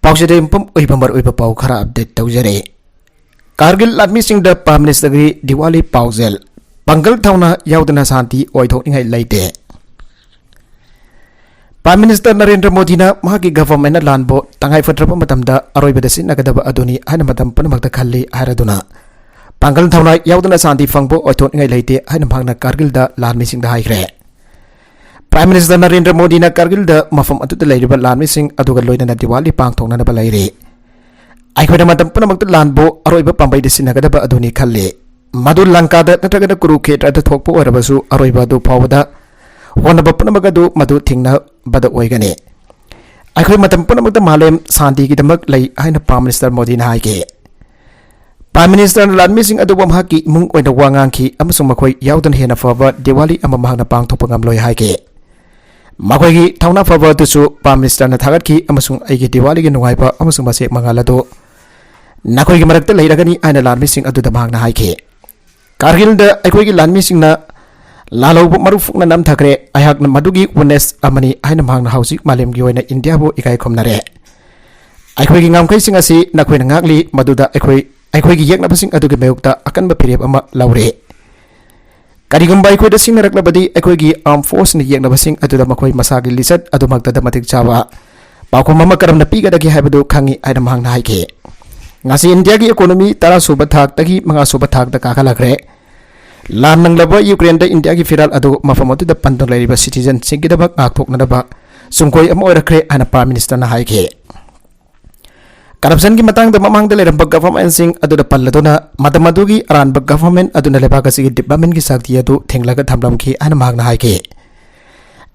पाउसेदे इंपम ओइबमर ओइब पाउ खरा अपडेट तौजरे कारगिल लादमी सिंह प्राइम मिनिस्टर की दिवाली पाउजेल पंगल थौना याउदना शांति ओइथोनिंgai लेते प्राइम मिनिस्टर नरेंद्र मोदी की गवर्नमेंट लानबो तंगाई फत्रब मतमदा अरोइबदा सिनगदब अदुनी हाना मतम पनमक्ता खल्ली हारदुना पंगल थौना याउदना शांति फंगबो ओइथोनिंgai लेते हाना भागना कारगिल दा लानमी सिंह दा हाइग्रे प्राइम मिनिस्टर नरेंद्र मोदी कारगिल मफम लानमी लोनना दिवाली पांथोनब लेरे लानबो अरोब पाबई सिनगदब खले मधु लंका नत्रगद कुरुक्षेत्र थोप अरोब फावद होनब पुनमग मधु थिंगनबदगने पुनमग मालेम शांति की प्राइम मिनिस्टर मोदी हाइगे प्राइम मिनिस्टर लानमी की इमुंग वांगांखी यादन हेन फब दिवाली पांथोप गमलोय हाइगे मखोगी थौना फबदुसु प्राइम मिनिस्टर थागतखी दिवाली की नुंगाइब मसेक मंगाल अदु नखोगी मरक्ता लेरगनी आइना लानमी सिंह अदुदा भागना हाइखे कारगिल द अखोगी लानमी सिंहना लालौब मरुफुकना नमथखरे अहाकना मदुगी वनेस अमनी आइना भागना हौजिक मालेमगी ओइना इंडिया बो इकाय खोमनरे अखोगी ngamkai सिंह असि नखोइना ngakli मदुदा अखोगी येकनब सिंह अदुगी मेयुक्ता अकनब फिरेब अमा लौरे करिगुम्बा अखोइदा सिंगरक्लबदी अखोइगी आर्म फोर्स नि येकनब सिंह अदुदा मखोइ मसागी लिसत अदुमक्तदा मतिक चावा पाखोम अमा करमना पीगदगी हाइबदु खंगी आइना भागना हाइखे ngasi इंडिया की इकोनॉमी 10 सूब थाक तकी 5 सूब थाक तक काखलखरे लान नंगलब यूक्रेन इंडिया की फिराल अदु मफम अदुदा पंदन लेरिबा सिटीजन सिंगिदबक आखथोकनदबा सुंकोय अमा ओरखरे आइना प्राइम मिनिस्टर ना हाइखे करप्शन की मतंग ममांग लेरब गवर्नमेंट सिंह अदुदा पल्लदोना मदमदुगी अरानब गवर्नमेंट अदुना लेबाकसी डेवलपमेंट की शक्ति अदु थेंगलग थमलमखी आइना मागना हाइखे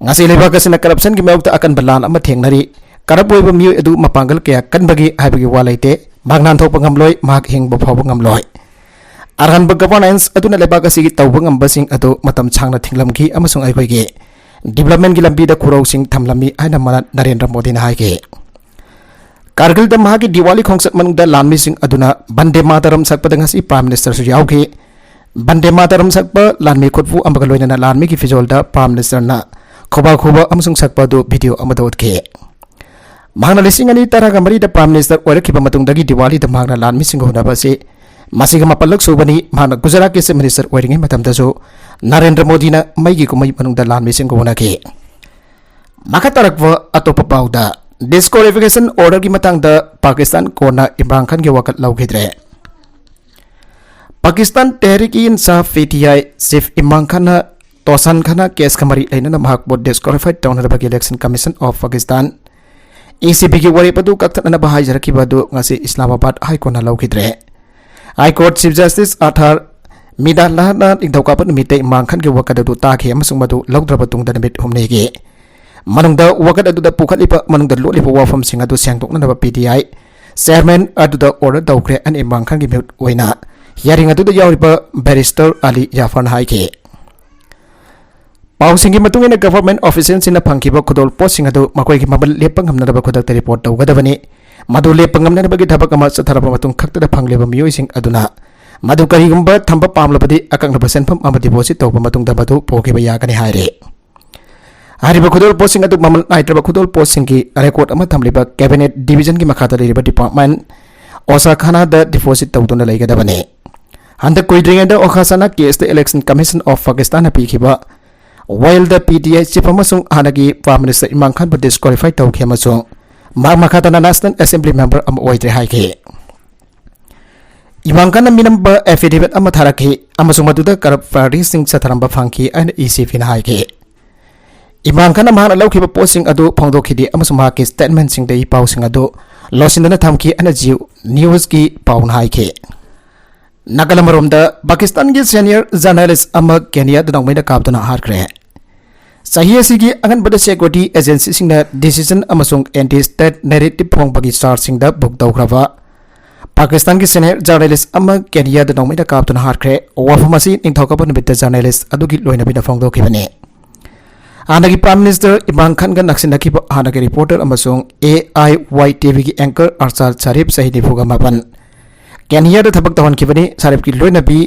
ngasi लेबाकसिना करप्शन की मेउक्ता अकन बलान अमा थेंगनरी करप ओइब मियो अदु मपांगल कया कनबगी हाइबगी वालाइते मागनान थोप गमलोय माग हिंग फाव गमलोय अरहन गवर्नेंस अदुना लेबाकसी तौब गंबसिंग अदु मतम छांगना थिंगलमखी अमसुंग अखोइगे डेवलपमेंट की लंबी खुरौसिंग थमलमी आइना नरेंद्र मोदी हाइगे कारगिल की दिवाली खोंसत मनुंग लानमी सिंह अदुना बंदे मातरम सकपद ngasi प्राइम मिनिस्टर सु याउगे बंदे मातरम सकप लानमी खुदफु अमग लोइना लानमी की फिजोलदा प्राइम मिनिस्टर ना खोबा खोबा अमसुंग सकपदु वीडियो अमदोदके मागना लिसिंग अनि तरग मरीदा प्राइम मिनिस्टर ओरखिबा मतुंगदगी दिवाली द मागना लानमी सिंह होनबसे मासिग मपलक सुबनी मागना गुजरात के मिनिस्टर ओरिंगे मतमदसु नरेंद्र मोदी ना मईगी कुमई मनुंगदा लानमी सिंह होनके मखा तरकव अतोप पाउदा डिस्क्वालिफिकेशन ऑर्डर की मतंग पाकिस्तान कोना इमरान खान के वकत लौगिद्रे Pakistan Tehreek Insaf PTI chief Imran Khan Toshakhana case कमरी लेना महकबो डिस्क्वालिफाइड तौनबगी election commission of Pakistan ECB की वरेपदु कक्थनब हाइजरखिबदु ngasi इस्लामाबाद हाई कोर्ट लौगिद्रे high court chief justice Athar मिदालाना इधौकाप निमिते इमरान खान के वकत अदु ताखे अमसुंग मदु लौद्रब तुंगद निमित हुमनेगे मनुंगदा वकत अदुदा पुखलिप मनुंगदा लोलिप वाफम सिंह अदु सेंगदोकनब PTI चेयरमैन अदुदा ऑर्डर तौखरे अन इमरान खान की म्यूट ओइना हियरिंग अदुदा यावरिब बैरिस्टर अली जाफर हाइके पाउसिंग की गवर्नमेंट ऑफिशियल फंखिब खुदोल पोस्टिंग मकोई मबल लेपंगमनब खुद रिपोर्ट तौगदबनी मधु लेपंगमनबगी थबक अमा चथरब मतुंग खक्तदा फंगलेब मियोइसिंग अदुना मधु करिगुंब थंब पामलबदी अकंगब सेनफम अमा डिपोजिट तौब मतुंगदा मधु पोखिब यागनी हाइरे हारिब खुदोल पोस्टिंग अदु ममल नाइट्रब खुदोल पोस्टिंग की रिकॉर्ड अमा थमलिब कैबिनेट डिवीजन की मखादा लेरिब डिपार्टमेंट ओसाखाना द डिपोजिट तौदुना लेगदबनी हंदक कोइद्रिंगदा ओखासाना केस द इलेक्शन कमीशन ऑफ पाकिस्तान पीखिबा while the PTI chief amasung hanagi prime minister Imran Khan disqualify tawkhe amasung makhatana national assembly member am oidre haike Imran Khan minamba affidavit am tharaki amasung maduda corrupt practicing satharamba phangki and ECB na haike Imran Khan mahana lawkhiba posting adu phongdokhidi amasung mahaki statement sing dei pausing adu losindana thamki ana jiu news ki paun haike नगलमरोम पाकिस्तान की senior journalist अमा Kenya दंगमैना काबदना हारख्रे सही की अगनबद security agency decision anti state narrative फोंबगी चार्ज बुक तौख्रबा पाकिस्तान की सीनियर जर्नलिस्ट अमा केनिया दंगमैना काबदना हारख्रे वाफम असि निंथौकब निमित्त जर्नलिस्ट अदुगी लोइनबिना फोंदोखिबने हानगी प्राइम मिनिस्टर इमरान खान का नक्सिनखिब हानगी रिपोर्टर AIY TV की एंकर अरसाल शरीफ सही निफुगा मापन केनिया थबक तौहनखिबनी सारिफ की लोइनबी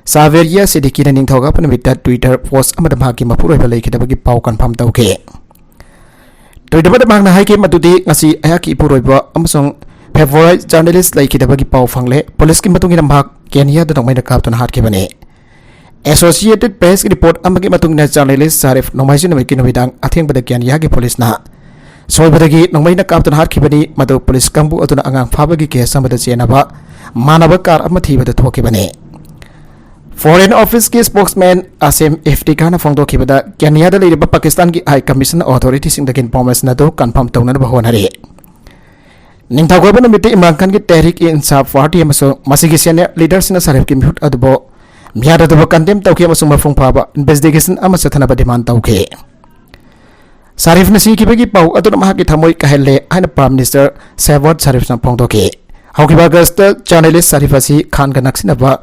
सावेरिया सिद्दीकी निंथौगा पनमित ट्विटर पोस्ट अमद भागी मपुरोइब लेखिदबगी पाउ कन्फर्म तौखे लोइदबद मांगना हाइके मदुदी ngasi ayaki ipuroiba amasong favorite journalist laikidabagi pau fangle police ki matungi nambak Kenya da nongmai na kapton hat ke bane Associated Press report amagi matung na journalist Sarif nomaisin na mikino bidang atheng bada Kenya gi police na soy badagi nongmai na kapton hat ke bani madu police kambu atuna angang phabagi ke samada chenaba manaba kar amathi bada thoke bane Foreign Office ki spokesman Asim Iftikhana phongdo ki bada Kenya da leiba Pakistan ki High Commission Authority sing da information na do confirm tawna ba honare Ningthagwa na mite Imran Khan ki Tehreek Insaf Party amaso masigi senior leaders na Sarif ki mihut adbo miyada do condemn tawke amaso mafung phaba investigation amasa thana ba demand tawke Sarif na si ki bagi pau atuna maha ki thamoi kahelle aina Prime Minister Shehbaz Sharif na phongdo ke hauki ba August journalist Sarif asi Khan ga naksina ba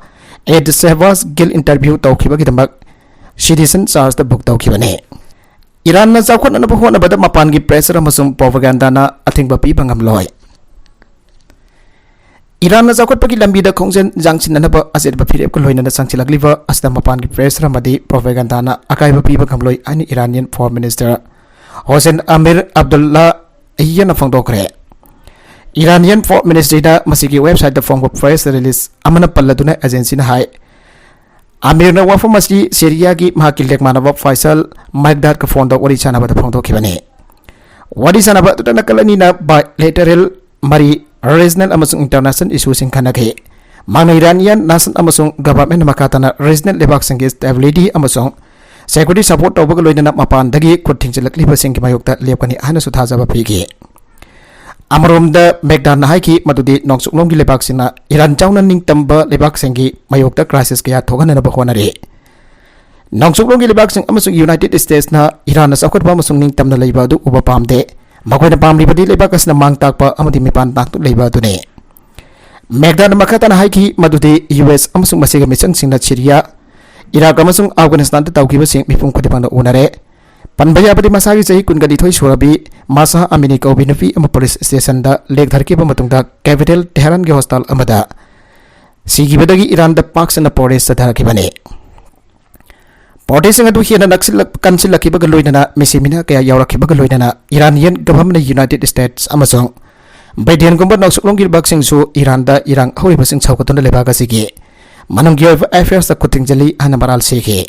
Ed Shehbaz Gill interview tawki bagi damak citizen charge da book tawki bane Iran na chawkhat na bahona bada mapan gi pressure amasum propaganda na athing ba pi bangam loi Iran na chawkhat pagi lambi da khongjen jangchin na ba aset ba phirep ko loina na sangchilakliwa asda mapan gi pressure amadi propaganda na akai ba pi bangam loi ani Iranian foreign minister Hossein Amir Abdullah yana phongdokre Iranian Foreign Ministry da masigi website da phongba press release amana palladuna agency na hai Amir na wafa masi Syria gi mahakil dek manaba Faisal Magdad ka phone da wari chana ba da phongdo khibane wari chana ba da nakalani na bilateral mari regional amasung international issues sing khanake mana Iranian nation amasung government makatana regional lebak sing stability amasung security support tawba loina na mapan dagi khothing chilakli ba sing ki mayokta lepkani hana su thaja ba phigi Amarom da Megdan haiki madudi nongsuknom gi lebak sina Iran chawna ning tamba lebak sengi mayokta crisis kya thogana na bahonare nongsuknom gi lebak sing amasung United States na Iran na sakot ba amasung ning tamna leiba du uba pamde makoina pamli badi lebak asna mang takpa amadi mipan tak tu leiba du ne Megdan makata na haiki madudi US amasung masiga misang sing na Syria Iraq amasung Afghanistan ta tawki ba sing mipum khotipang na unare Panbaya pati masagi sahi kun gadi thoi surabi masa amini ko binafi ama police station da lek dharki ba matungda capital Tehran ge hostel amada sigi badagi Iran da Pak sana police sa dharki bane police ngadu hiana naksil kansil laki ba loina na mesimina kaya yawrakhi ba loina na Iranian government United States amasong Biden gomba noksuklong gil baksing su Iran da Irang hoi basing chawkatun leba ga sigi manung gi affairs da kuting jali ana maral sigi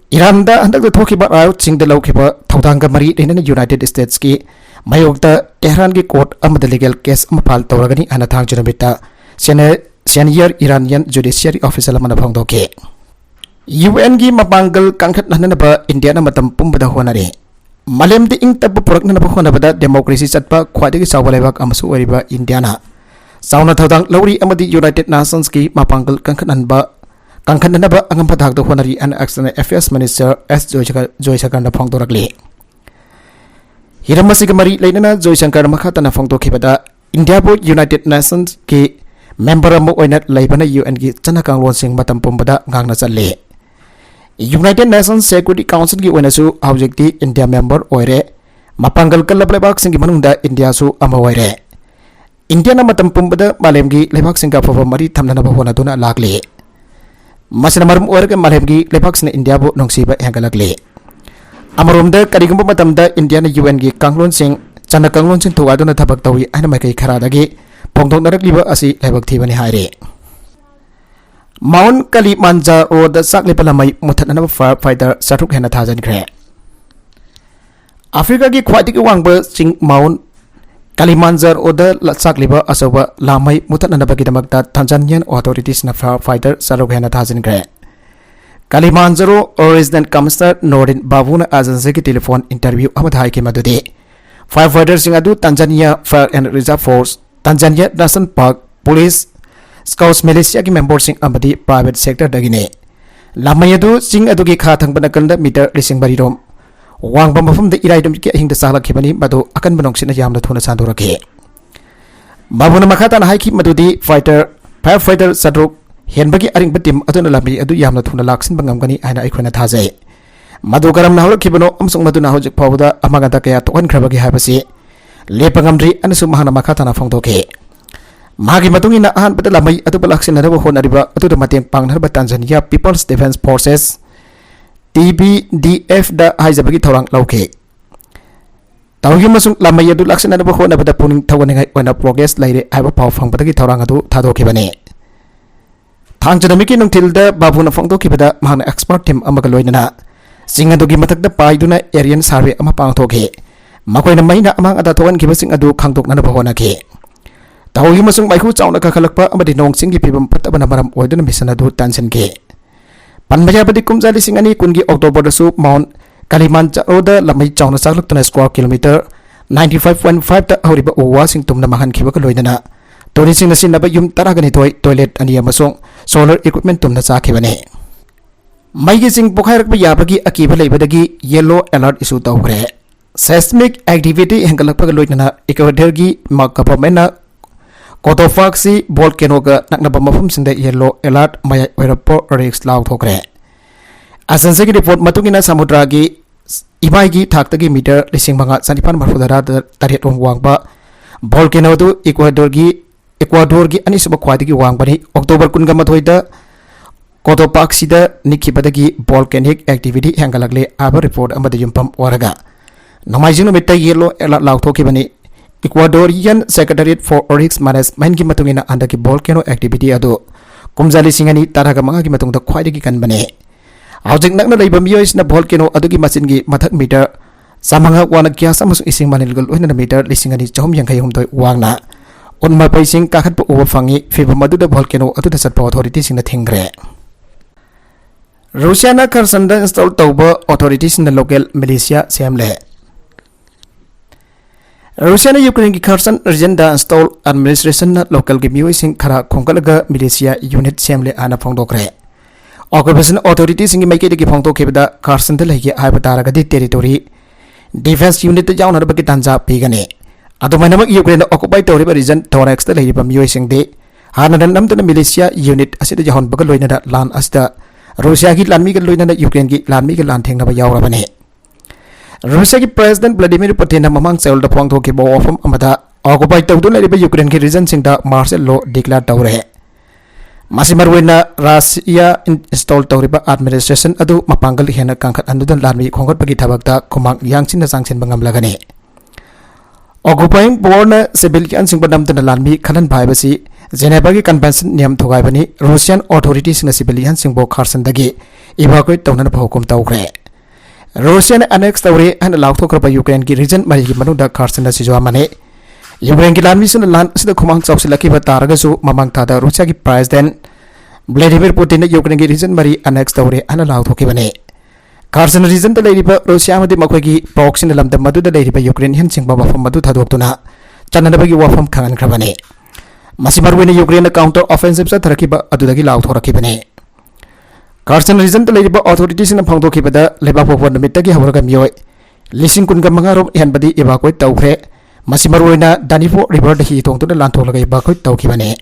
Iran da handak da thoki ba out sing da lauki ba thawdang ga mari dena United States ki mayok da Tehran ki court amada legal case amphal tawragani ana thang junamita senior Iranian judiciary official amana phongdo ke UN gi mapangal kangkhat nana ba India na matam pumbada honare malem de ing tab purak na ba hona ba democracy chatpa khwadi gi sawba lebak amasu oriba India na sauna thawdang lawri amadi United Nations ki mapangal kangkhat nan ba Kangkhan na ba ang pathak do honari an external affairs minister S Joy Shankar na phongdorakli Hiramasi kamari lainana Joy Shankar makhata na phongdo khibada India bo United Nations ki member mo oinat laibana UN ki chanakang lon sing matam pumbada ngangna challe United Nations Security Council ki oinasu objective India member oire mapangal kalablebak sing ki manungda India su ama oire India na matam pumbada malem gi lebak sing ka phaba mari thamna ba hona duna lakli Masina marum orga malhemgi lebaks na India bo nongsiba hengalakle Amarumda karigumba matamda India na UN gi kanglon sing chana kanglon sing thuwa dona thabak tawi ana mai kai khara dagi pongdong narakliba asi lebak thibani haire Mount Kalimanjaro road sakle palamai muthatna firefighter sathuk hena thajan khre Africa gi khwati gi wangba sing Mount Kalimanjaro oda sakliba asoba lamai mutatna bagi damakta Tanzanian authorities na firefighter sarogena thajin gre Kalimanjaro Resident Commissioner Nordin Babuna agency ki telephone interview amadhai ki madudi firefighters sing adu Tanzania Fire and Reserve Force Tanzania National Park Police Scouts Militia ki members sing amadi private sector dagine lamai adu sing adu ki kha thang banakanda meter lising barirom Wangba mafam da irai dum ki hing da sala khibani madu akan banong sina yamna thuna sandura ke Babuna makhata na haiki madu di firefighter sadruk henbagi aring batim aduna lambi adu yamna thuna laksin bangam gani aina aikona thajai madu garam na hol khibano amsung madu na hojik phawda amaga da kaya tokan khrabagi habasi lepangamdri anasu mahana makhata na phongdo ke magi matungi na ahan bada lamai adu balaksin na rawa honariba adu da mateng pangnarba Tanzania People's Defense Forces TBDF da haijabagi thorang lauke तौगी मसुंग लामय अदु लाक्सननब होनबद पुनिंग थवनिंgai ओना progress लाइरे हाइबा पाव फंगबदगी थौरांग अदु थादोखिबने थांजदमिकी नुंथिलदा बाबुना फंगदोखिबदा महान expert team अमगा लोइनना सिंग अदुगी मथकदा पाइदुना Ariane सर्वे अमा पांगथोखे मखोइना मैना among अदा थोगनखिबसिंग अदु खांगदोकनब होनाखे तौगी मसुंग माइखु चावना कखलकपा अमदि नोंगसिंगी फिबम फतबना मरम ओइदुना mission अदु तानसनखे पनबयाबदि कुमजाली सिंग अनि कुनगी अक्टोबरदसु mount Kalimanjaro lamai chauna saklukna square kilometer 95.5 ta horiba owa sing tumna mahan khiba ka loidana tori sing nasin naba yum taragani toy toilet ani amasong solar equipment tumna chakhibane maigi sing pokhairak ba yabagi akiba leibadagi yellow alert issue tawre seismic activity hengalak pa loidana ecuador gi government na Cotopaxi volcano ga nakna ba mafum sing da yellow alert maya oirapo risk law thokre Asanse की report मतुगिना समुद्र की इबाई की थाकत की metre लिसिंग मंगा सनिपान मरफुदरा तरेट वांगबा volcano दु Ecuador की अनिसुब ख्वादी की वांगबनी अक्टोबर कुनगा मथोइदा कोटोपाक्सीदा निखिबदगी वोल्केनिक एक्टिविटी हेंगलगले आबा रिपोर्ट अमद युमपम वरगा नमाइजिनो मित्ता येलो एला लाउथोखिबनी Ecuadorian secretariat for risk management की मतुगिना अंदकी वोल्केनो एक्टिविटी अदु कुमजाली सिंगनी तारागा मंगा की मतुंगदा ख्वादी की कनबने Hawjik nakna leiba miyoisna volcano adugi machingi mathak meter samanga wana gyas amasung ising manilgal oina meter lisingani chahum yangai humdoi wangna unma paising kakhat uba fangi fiba maduda volcano aduda satpa authority singna thingre Russia na Kherson install tauba authorities in the local militia semle Russia na Ukraine ki Kherson region da install administration na local ki miyoising khara khongkalaga militia unit semle ana phongdokre Occupation authorities in make it a Ponto Kibda, Carson the Lake, Hypertaragadi territory, defense unit down at Bakitanza, Pigane. Adomanama Ukraine occupied the river region, Torax the Lady from using day, Hanadam to the militia unit, as the John Bagaloina land as the Russiagi Landmigal Luina, Ukraine Landmigal Lanting of Yaurabane. Russiagi President Vladimir Putin among several the Ponto Kibo from Amada, occupied the Ukraine region in the martial law declared Taure. Masimarwena Russia install Toriba administration adu mapangal hena kangkat andudan larmi khongot bagi thabakta khomang yangchin na sangchen bangam lagane occupying born civilian sing badam tan larmi khalan bhaibasi Geneva gi convention niam thogai bani Russian authorities na civilian sing bo Kherson dagi evacuate tawna bhukum tawkre Russian annex tawre an law thokra ba Ukraine gi region mari gi manu da Kherson na sijwa mane Ukraine की लान मिशन लान सिद खुमांग चौसी लकी बतारगसु ममांग थादा रूसिया की प्रेसिडेंट व्लादिमीर पुतिन यूक्रेन की रीजन मरी अनेक्स तौरे अना लाउथोखिबने Kherson region द लेरिबा रूसिया मदि मखोगी प्रॉक्सिन लमद मदु द लेरिबा यूक्रेनियन सिंगबा मफम मदु थादोक्तुना चननबगी वाफम खांगनख्रबने मसिमरवेन यूक्रेन काउंटर ऑफेंसिव सा थरकिबा अदुदगी लाउथोरखिबने Kherson region द लेरिबा अथॉरिटीज न फंगदोखिबदा लेबा पोपन नमितगी हवरगा मियोय लिसिंग कुनगा मंगारो एनबदी evacuate तौख्रे Masimarwena Danifo River the Hitong to the Lantola Bakut Tokibane.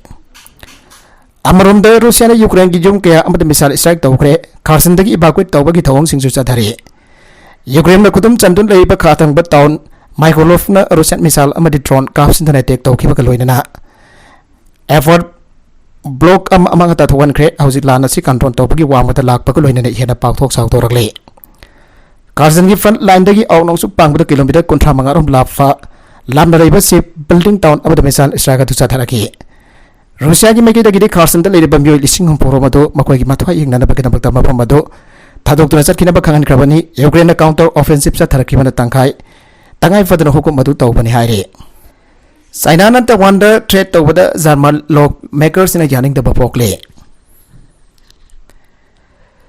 Amarum the Russian Ukraine Gijum Kea Amad Missile Strike Tokre, Kherson the Bakut Tobagi Tong Sing Satari. Ukraine Kutum Santun Labor Katang but town, Microlovna Russian missile Amaditron, Caps Internet Tokibakaloina. Effort block among that one crate, House Lana Sikanton Topagi Wam with the Lak Pakaloina Hena Paktok South Orale. Kherson gi front line dagi awnong su pang kilometer kontra mangarom lafa. Lamna River Ship building town about the missile strike to Sataraki. Russia make it a giddy Kherson the lady Bambu listing on Poromodo, Makwagi Matwa, Nana Bakatama Pomado, Tadok to Sakinabakan and Krabani, Ukraine counter offensive Sataraki Tankai, Tangai for the Hokumadu Tobani Haire. Sainana the wonder trade over the Zarmal law makers in a yanning the Bapokle.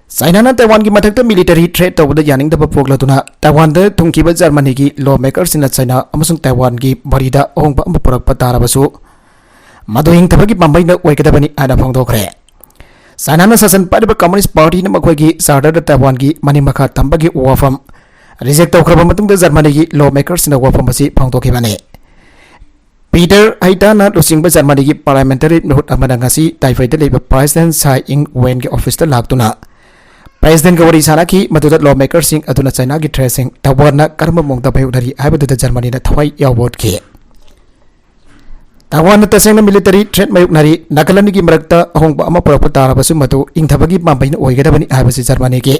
Sainana Taiwan ki mathakta military threat over the yanning the Bapokla tuna Taiwan the Tungkiba Germany ki lawmakers in China amasung Taiwan ki barida ongba ampurak patarabasu Maduing tabaki Bambai na Wakadabani Ada Pongdokre Sainana Sasan Padiba Communist Party na Makwagi Sarda the Taiwan ki Manimaka Tambagi Wafam Reject Okrabamatung the Germany ki lawmakers in the Wafamasi Pongdokibane Peter Haitana Lusingba Germany ki parliamentary note amadangasi Taifai Labor President Tsai Ing-wen ki office the Laktuna President Gawari Sanaki, Maduda lawmakers sing Aduna China ki tracing, Tawarna Karma Mongda Bayudari, Abadu the Germany na Thwai Yaward Ki. Tawan at the same military threat Mayuknari, Nakalaniki Marakta, Hong Bama Propatara Basumatu, in Tabagi Bambin Oigadabani Abasi Germany ki.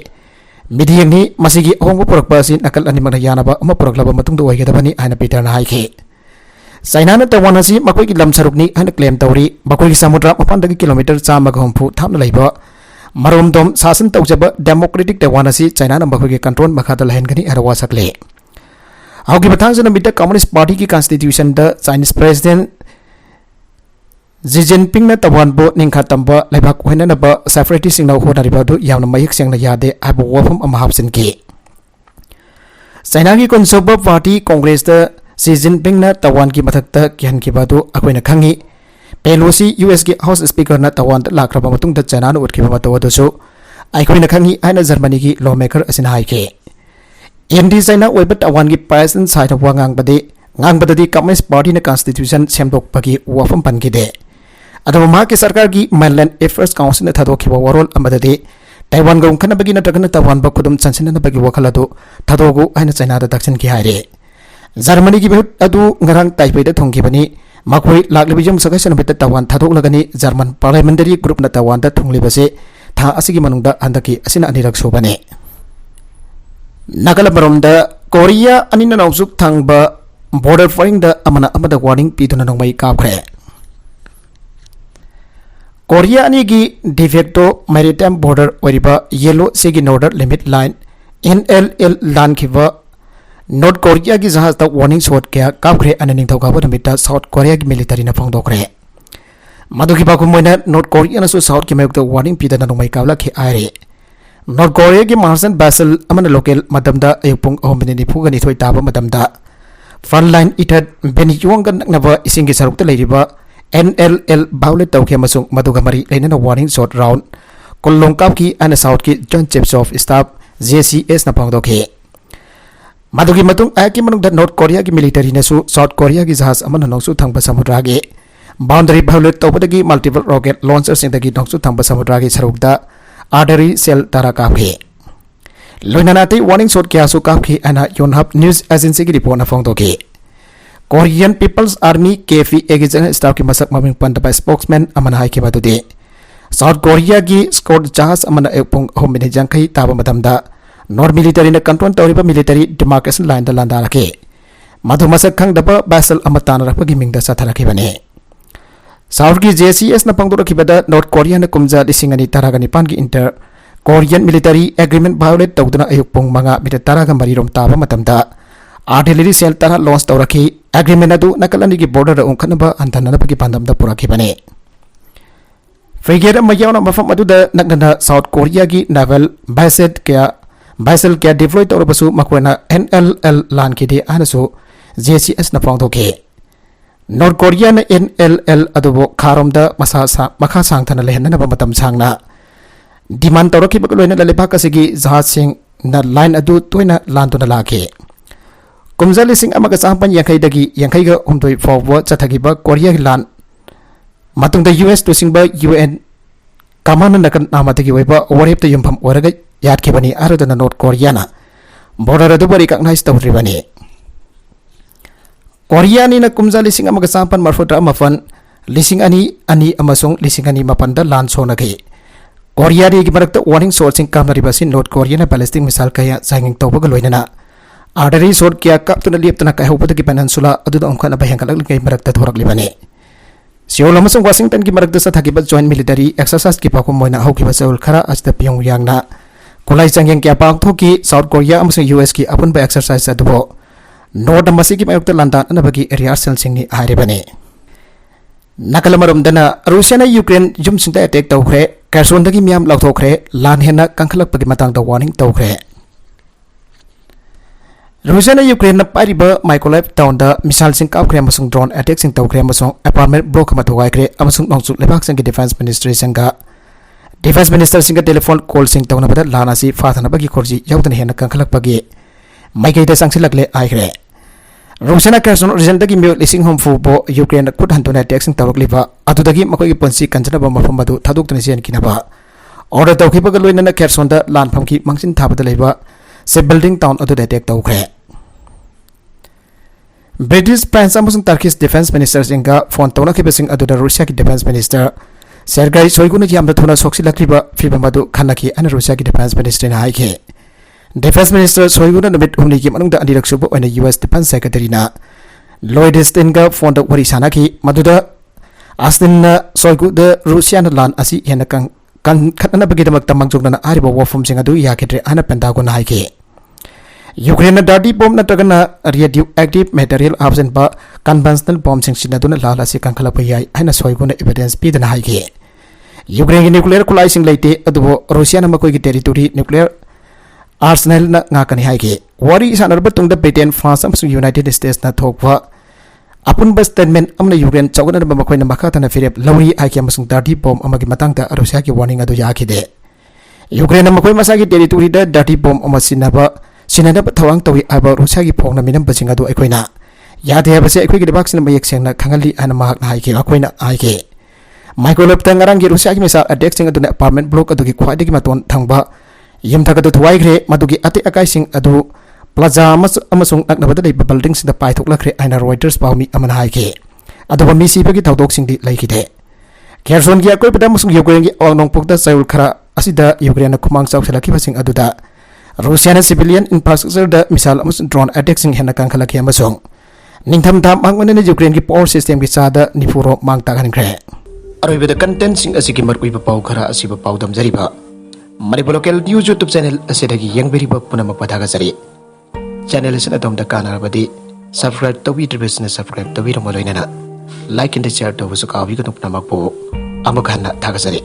ꯃꯤꯠꯌꯦꯡꯅꯤ ꯃꯁꯤꯒꯤ ꯑꯍꯣꯡꯕ ꯄꯨꯔꯛꯄ ꯑꯁꯤ ꯅꯥꯀꯜ ꯑꯅꯤꯃꯛꯅ ꯌꯥꯅꯕ ꯑꯃ ꯄꯨꯔꯛꯂꯕ ꯃꯇꯨꯡꯗ ꯑꯣꯏꯒꯗꯕꯅꯤ ꯍꯥꯏꯅ ꯄꯤꯇꯔꯅ ꯍꯥꯏꯈꯤ ꯆꯥꯏꯅꯥꯅ ꯇꯥꯏꯋꯥꯟ ꯑꯁꯤ ꯃꯈꯣꯏꯒꯤ ꯂꯝ ꯁꯔꯨꯛꯅꯤ ꯍꯥꯏꯅ ꯀ꯭ꯂꯦꯝ ꯇꯧꯔꯤ ꯃꯈꯣꯏꯒꯤ ꯁꯃꯨꯗ꯭ꯔ ꯃꯄꯥꯟꯗꯒꯤ ꯀꯤꯂꯣꯃꯤꯇꯔ 160 ꯊꯥꯞꯅ ꯂꯩꯕ ꯃꯔꯣꯝꯗꯣꯝ ꯁꯥꯁꯟ ꯇꯧꯖꯕ ꯗꯦꯃꯣꯀ꯭ꯔꯦꯇꯤक ꯇꯥꯏꯋꯥꯟ ꯑꯁꯤ ꯆꯥꯏꯅꯥꯅ ꯃꯈꯣꯏꯒꯤ ꯀꯟꯇ꯭ꯔꯣꯜ ꯃꯈꯥꯗ ꯂꯩꯍꯟꯒꯅꯤ ꯍꯥꯏꯅ ꯋꯥꯁꯛꯂꯦ ꯍꯧꯈꯤꯕ ꯊꯥꯡꯖ ꯅꯨꯃꯤꯠꯇ ꯀꯝꯃꯨꯅꯤꯁꯠ ꯄꯥꯔꯇꯤꯒꯤ ꯀꯟꯁꯇꯤꯇ꯭ꯌꯨꯁꯟꯗ ꯆꯥꯏꯅꯤꯁ ꯄ꯭ꯔꯦꯁꯤꯗꯦꯟꯠ ꯖꯤ ꯖꯤꯟꯄꯤꯡꯅ ꯇꯥꯏꯋꯥꯟꯕꯨ ꯅꯤꯡꯈꯥꯇꯝꯕ ꯂꯩꯕꯥꯛ ꯑꯣꯏꯅꯅꯕ ꯁꯦꯄꯔꯦꯇꯤꯁꯁꯤꯡꯅ ꯍꯣꯠꯅꯔꯤꯕ ꯑꯗꯨ ꯌꯥꯝꯅ ꯃꯌꯦꯛ ꯁꯦꯡꯅ ꯌꯥꯗꯦ ꯍꯥꯏꯕ ꯋꯥꯐꯝ ꯑꯃ ꯍꯥꯞꯆꯤꯟꯈꯤ ꯆꯥꯏꯅꯥꯒꯤ ꯀꯟꯁꯔꯕꯦꯇꯤꯕ ꯄꯥꯔꯇꯤ ꯀꯣꯡꯒ꯭ꯔꯦꯁꯇ ꯖꯤ ꯖꯤꯟꯄꯤꯡꯅ ꯇꯥꯏꯋꯥꯟꯒꯤ ꯃꯊꯛꯇ ꯀꯤꯍꯟꯈꯤꯕ ꯑꯗꯨ ꯑꯩꯈꯣꯏꯅ ꯈꯪꯉꯤ ꯄꯦꯂꯣꯁꯤ ꯌꯨꯑꯦꯁꯀꯤ ꯍꯥꯎꯁ ꯁ꯭ꯄꯤꯀꯔꯅ ꯇꯥꯏꯋꯥꯟꯗ ꯂꯥꯛꯈ꯭ꯔꯕ ꯃꯇꯨꯡꯗ ꯆꯥꯏꯅꯥꯅ ꯎꯠꯈꯤꯕ ꯃꯇꯧ ꯑꯗꯨꯁꯨ ꯑꯩꯈꯣꯏꯅ ꯈꯪꯉꯤ ꯍꯥꯏꯅ ꯖꯔꯃꯅꯤꯒꯤ ꯂꯣꯃꯦꯀꯔ ꯑꯁꯤꯅ ꯍꯥꯏꯈꯤ ꯑꯦꯟꯇꯤ ꯆꯥꯏꯅꯥ ꯑꯣꯏꯕ ꯇꯥꯏꯋꯥꯟꯒꯤ ꯄ꯭ꯔꯦꯁꯤꯗꯦꯟꯠ ꯁꯥꯏꯗ ꯋꯥ ꯉꯥꯡꯕꯗꯗꯤ ꯀꯝꯃꯨꯅꯤꯁꯠ ꯄꯥꯔꯇꯤꯅ ꯀꯟꯁꯇꯤꯇ꯭ꯌꯨꯁꯟ ꯁꯦꯝꯗꯣꯛꯄꯒꯤ ꯋꯥꯐꯝ ꯄꯟꯈꯤꯗꯦ ꯑꯗꯨꯕꯨ ꯃꯍꯥꯛꯀꯤ ꯁꯔꯀꯥꯔꯒꯤ ꯃꯦꯟꯂꯦꯟꯗ ꯑꯦꯐꯤꯌꯔꯁ ꯀꯥꯎꯟꯁꯤꯜꯅ ꯊꯥꯗꯣꯛꯈꯤꯕ ꯋꯥꯔꯣꯜ ꯑꯃꯗꯗꯤ ꯇꯥꯏꯋꯥꯟꯒ ꯎꯪꯈꯠꯅꯕꯒꯤ ꯅꯠꯇ꯭ꯔꯒꯅ ꯇꯥꯏꯋꯥꯟꯕꯨ ꯈꯨꯗꯨꯝ ꯆꯟꯁꯤꯟꯅꯅꯕꯒꯤ ꯋꯥꯈꯜ ꯑꯗꯨ ꯊꯥꯗꯣꯛꯎ ꯍꯥꯏꯅ ꯆꯥꯏꯅꯥꯗ ꯇꯛꯁꯤꯟꯈꯤ ꯍꯥꯏꯔꯤ ꯖꯔꯃꯅꯤꯒꯤ ꯃꯤꯍꯨꯠ ꯑꯗꯨ ꯉꯔꯥꯡ ꯇꯥꯏꯄꯦꯗ ꯊꯨꯡꯈꯤꯕꯅꯤ ꯃꯈꯣꯏ ꯂꯥꯛꯂꯤꯕ ꯌꯨꯝꯁꯀꯩꯁ ꯅꯨꯃꯤꯠꯇ ꯇꯥꯏꯋꯥꯟ ꯊꯥꯗꯣꯛꯂꯒꯅꯤ ꯖꯔꯃꯟ ꯄꯥꯔꯂꯤꯌꯥꯃꯦꯟꯇꯔꯤ ꯒ꯭ꯔꯨꯞꯅ ꯇꯥꯏꯋꯥꯟꯗ ꯊꯨꯡꯂꯤꯕꯁꯤ ꯊꯥ ꯑꯁꯤꯒꯤ ꯃꯅꯨꯡꯗ ꯍꯟꯗꯛꯀꯤ ꯑꯁꯤꯅ ꯑꯅꯤꯔꯛ ꯁꯨꯕꯅꯤ ꯅꯥꯀꯜ ꯑꯃꯔꯣꯝꯗ ꯀꯣꯔꯤꯌꯥ ꯑꯅꯤꯅ ꯅꯣꯡꯆꯨꯞ ꯊꯪꯕ ꯕꯣꯔꯗꯔ ꯄꯔꯤꯡꯗ ꯑꯃꯅ ꯑꯃꯗ ꯋꯥꯔꯅꯤꯡ ꯄꯤꯗꯨꯅ ꯅꯣꯡꯃꯩ ꯀꯥꯞꯈ꯭ꯔꯦ कोरिया अनीगी डिफेक्टो मैरिटाइम बॉर्डर ओरिबा येलो सेगी नॉर्दर लिमिट लाइन NLL लानखिबा नॉर्थ कोरिया की जहाज तक वार्निंग शॉट क्या काफरे अननिंग थौकाबा नमिता साउथ कोरिया की मिलिटरी न फोंदोखरे मदुगी बाकुमोइना नॉर्थ कोरिया नसु साउथ की मायक वार्निंग पिदना नोमai कावला खे आरे नॉर्थ कोरिया की मार्सन बैसल अमन लोकल मदमदा अयुपुंग अहोमनि फुगनि थोइ ताबा मदमदा फ्रंट लाइन इथर बेनियोंग नकनबा इसिंगी सरुक्ता लेरिबा NLL बाउलेट तौखे मसुंग मदुगा मरी लेनना वार्निंग शॉट राउंड कुल्लोंकाप की अन साउथ की joint chiefs of staff JCS न फोंदोखे मदुगी मतुंग आकी मनुंग द नॉर्थ कोरिया की मिलिटरी नसु साउथ कोरिया की जहाज अमन नोंसु थंगबा समुद्रागे बाउंड्री बाउलेट तौबदगी मल्टीपल रॉकेट लॉन्चर सिंदगी नोंसु थंगबा समुद्रागे सरुकदा आर्टरी सेल तारा काफे लोइनानाते वार्निंग शॉट क्यासु काफे अना योनहब न्यूज एजेंसी की रिपोर्ट न फोंदोखे कोरियन पीपल्स आर्मी KPA की जनरल स्टाफ की मसक ममिंग पंदबा स्पोक्समैन अमन हाइके बदुदे साउथ कोरिया की स्कॉट जहाज अमन एकपुंग होमिनि जंखै ताबा मदमदा नॉर्थ मिलिटरी ने कंट्रोल तौरिबा मिलिटरी डिमार्केशन लाइन दा लांदारके मधु मसक खंगदबा बैसल अमतान रखपगी मिंगदा सथरखिबने साउथ की JCS न पंगदोरखिबदा नॉर्थ कोरिया ने कुमजा लिसिंगनि तरागनि पानगी inter Korean military agreement violate तौदना अयुपुंग मंगा मिटर तरागा मरिरोम ताबा मतमदा आर्टिलरी सेल तरह लॉन्च तौरखी एग्रीमेंट अदु नकलनी की बॉर्डर उंखनबा अंतननबगी पांदमदा पुरखिबने फ्रिगेट मयावना मफम अदुदा नकना साउथ कोरिया की नेवल बैसल क्या डिप्लॉय तौरबसु मकोना NLL लान की दे आनसु JCS न फोंदोखे नॉर्थ कोरिया न NLL अदुबो खारोमदा मखा सांगथना लेहननबा मतम सांगना डिमांड तौरखिबा लोइना ललेबाक असिगी जहाज सिंग न लाइन अदु तोइना लानतुना लाखे कुमजा लिसिंग अमगा चांपन यांखैदगी यांखैगा हुमदोइ फावबो चथगिबा कोरिया की लान मतुंगदा US तुसिंगबा UN कमान नकन नामतगी वैबा ओवरहेप युमफम ओरगा यादखिबनी आरदना नॉर्थ कोरिया ना बॉर्डर अदु रिकॉग्नाइज तौरिबनी कोरिया नि न कुमजा लिसिंग अमगा चांपन मरफुद्रा मफन लिसिंग अनि अमसुंग लिसिंग अनि मपनदा लान सोनगे कोरिया री की मरकता वार्निंग शॉट्सिंग कामनरिबासि नॉर्थ कोरिया ना बैलिस्टिक मिसाइल कया चांगिंग तौबगा लोइनना आर्टरी शॉट क्या कापतुना लेपतना कायहोबदगी पेनिनसुला अदुदा उंखना बहेंगलगलगै मरकता थोरकलिबने सियोल अमसुंग वाशिंगटन की मरकता सथागिबा जॉइंट मिलिटरी एक्सरसाइज की पाकुम मोइना हौकिबा सेउल खरा अजदा पियोंग यांगना कुलाई चांगिंग क्या पांगथोकी साउथ कोरिया अमसुंग US की अपुनबा एक्सरसाइज अदुबो नॉर्थ मसिगी मायokta लांदा अनबगी एरिया सेलसिंगनी हारिबने नकल मरमदना रूसियाना यूक्रेन जुमसिंगदा अटैक तौखरे कैसोनदगी मियाम लाउथोखरे लान हेना कंखलकपगी मतांगदा वार्निंग तौखरे रूसियाना यूक्रेन पाइरिबा माइकोलाइव टाउन मिसाइल सिंग कापख्रे अमसुंग ड्रोन अटैक सिंग तौखरे अमसुंग अपार्टमेंट ब्लॉक अमा थोगाइख्रे अमसुंग नोंसुक लेबाक संग डिफेंस मिनिस्टर सिंग टेलीफोन कॉल सिंग तौनबदा लानासी फाथनबगी खोरजी याउदन हेना कंखलकपगी माइकैदा संगसिलकले आइख्रे रूसियाना कैसोन रीजनदगी मियो लिसिंग हमफुबो यूक्रेन खुद हंतुना अटैक सिंग तौरकलिबा अदुदगी मखोगी पंसी कंजनबा मफम मदु थादोक्तनि सेन किनबा ऑर्डर तौखिबगा लोइनना कैसोनदा लानफमकी मंगसिन थाबदा लेबा से बिल्डिंग टाउन अदुदा अटैक तौखरे ब्रिटिश फ्रांस अमसुंग टर्किश डिफेंस मिनिस्टर सिंगा फोन तौनखिबसिंग अदुदा रूसिया की डिफेंस मिनिस्टर सेर्गेई शोइगुना यामना थुना सोक्सिलक्रिबा फिल्म मदु खनकी अन रूसिया की डिफेंस मिनिस्टर ने हाइखे Defense Minister Soiguna Namit Humniki Manungda Anirak Subo and US Defense Secretary na Lloyd Austin-ga phone da wari sanaki maduda Austin na Soigu da Russia na lan asi hena kan khatna bagidamak tamangjogna na ariba wafum singa du yakidre ana Pentagon na haike Ukraine na dirty bomb na tagana radioactive material absent ba conventional bomb sing sinaduna lala si kankhala payai aina Soigu na evidence pi dana haike Ukraine nuclear kulai sing leite adubo Russia na makoi ki territory nuclear Arsenal na ngakani haike wari sanarba tungda Britain France amsung United States na thokwa apun ba statement amna Ukraine chawna ba makoi na makata na firep lawi haike amsung dirty bomb amagi matangda Russia ki warning adu yakide Ukraine na makoi masagi territory da dirty bomb amasinaba sinadaba thawang tawi aba Russia ki phongna minam basing adu aikoina yade habase aikoi ki vaccine mayek sengna khangali ana mahak na haike akoina haike Microlab tangarang ki Russia ki misa attack sing adu na apartment block adu ki khwaide ki maton thangba yamthagadu thwaigre madugi ate akai sing adu plaza amasung naknabada lei building sing da paithok lakre aina Reuters pawmi amana haike adu mi sibagi thawdok sing di laikide Kherson gi akoi pada musung Ukraine gi onong pokda saul khara asida Ukraine na khumang chau selaki basing adu da Russian civilian infrastructure da misal amus drone attack sing hena kan khalaki amasung ningtham tham mangmane ne Ukraine gi power system gi sada nifuro mangta khankre aroibeda content sing asiki markui ba pau khara asiba pawdam jariba Manipur local news YouTube channel asidagi yangberiba punamak pathagajari channel asina domda kanarabadi subscribe tawidribesna subscribe tawiramo loinana like and share tawusu kawi kanu punamak po amakhanna thagajari